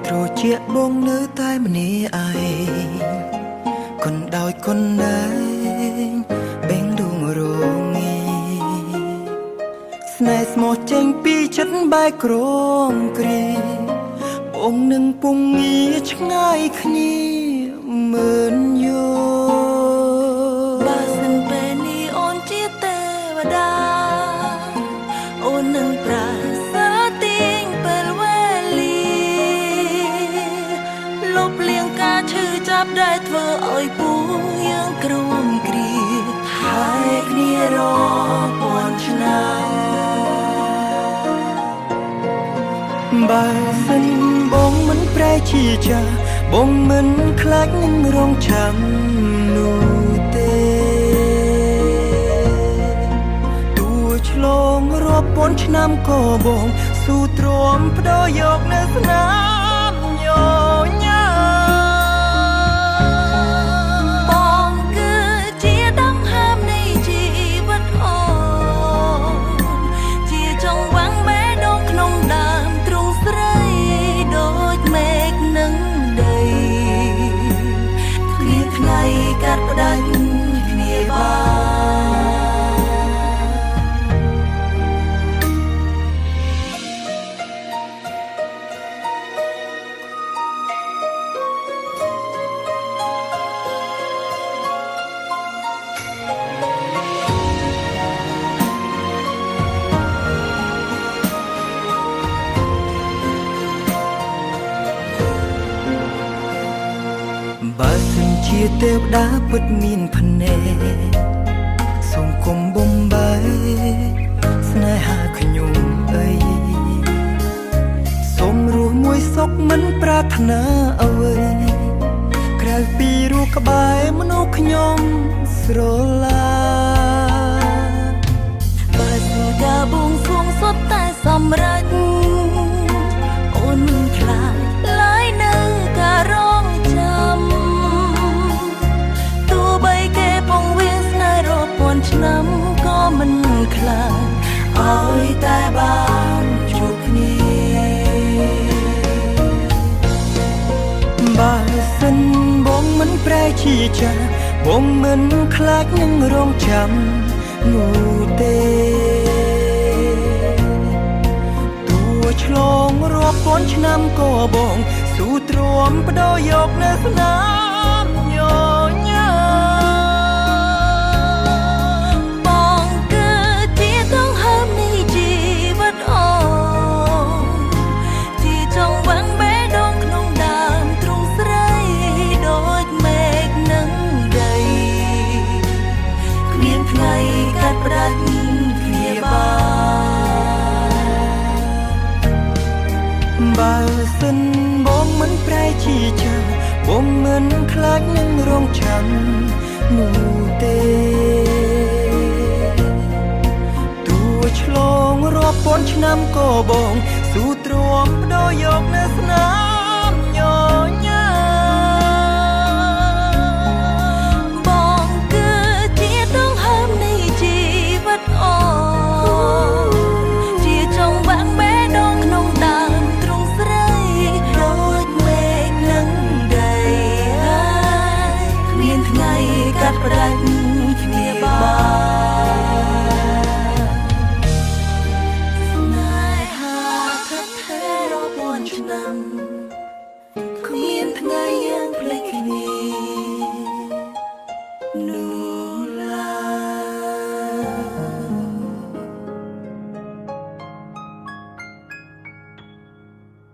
ត្រូវជាបងនៅតែម្នាក់ឯងคนដោយคนไหนបេងដួងរងាស្នេហ៍ស្មោះចេញពីចិត្តបែកក្រមគ្រីបងនឹងពុំងារឆ្ងាយគ្នាមើលយោបើសិនពេលនេះអូនជាទេវតាអូននឹងប្រាសាទាញពេលវេលាលុបលាងការឈឺចាប់ដែលធ្វើឲ្យពោះយើងក្រំគ្រាហើយគ្នារពាន់ឆ្នាំបើសិនបងមិនប្រែជាចាបងមិនខ្លាចនឹងរងចាំនោះទេទោះឆ្លងរាប់ពាន់ឆ្នាំក៏បងស៊ូទ្រាំបដូរយកនៅស្នាមញញ៉ាបងគឺជាដង្ហើមនៃជីវិតអូនជាចង្វាក់បេះដូងក្នុងដើមទ្រូងស្រីដូចមេឃនឹងដីគ្មានថ្ងៃកាត់ផ្ដាច់គ្នាបើសិនជាទេវតាពិតមានភ្នែកសូមគុំបំបែស្នេហាខ្ញុំអីសូមរស់មួយសុខមិនប្រាថ្នាអ្វីក្រៅពីរស់ក្បែរមនុស្សខ្ញុំស្រឡាញ់បើសិនការបួងសួងសុទ្ធតែសម្រេចអូនមិនខ្លាចឡើយនៅការរងចាំទោះបីគេពងវាស្នេហ៍រាប់ពាន់ឆ្នាំក៏មិនខ្លាចឲ្យតែបានជួបគ្នាបើសិនបងមិនប្រែជាចាបងមិនខ្លាចនឹងរងចាំនោះទេទោះឆ្លងរាប់ពាន់ឆ្នាំក៏បងស៊ូទ្រាំបដូរយកនៅស្នាមញញ៉ាបងគឺជាដង្ហើមនៃជីវិតអូនជាចង្វាក់បេះដូងក្នុងដើមទ្រូងស្រីដូចមេឃនឹងដីគ្មានថ្ងៃកាត់ផ្ដាច់គ្នាបើសិនបងមិនប្រែជាចាបងមិនខ្លាចនឹងរងចាំនោះទេទោះឆ្លងរាប់ពាន់ឆ្នាំក៏បងស៊ូទ្រាំបដូរយកនៅស្នាមញញ៉ាបងគឺជាដង្ហើមនៃជីវិតអូនជាចង្វាក់បេះដូងក្នុងដើមទ្រូងស្រីដូចមេឃនឹងដីគ្មានថ្ងៃកាត់ផ្ដាច់គ្នាស្នេហាថឹកថេររាប់ពាន់ឆ្នាំ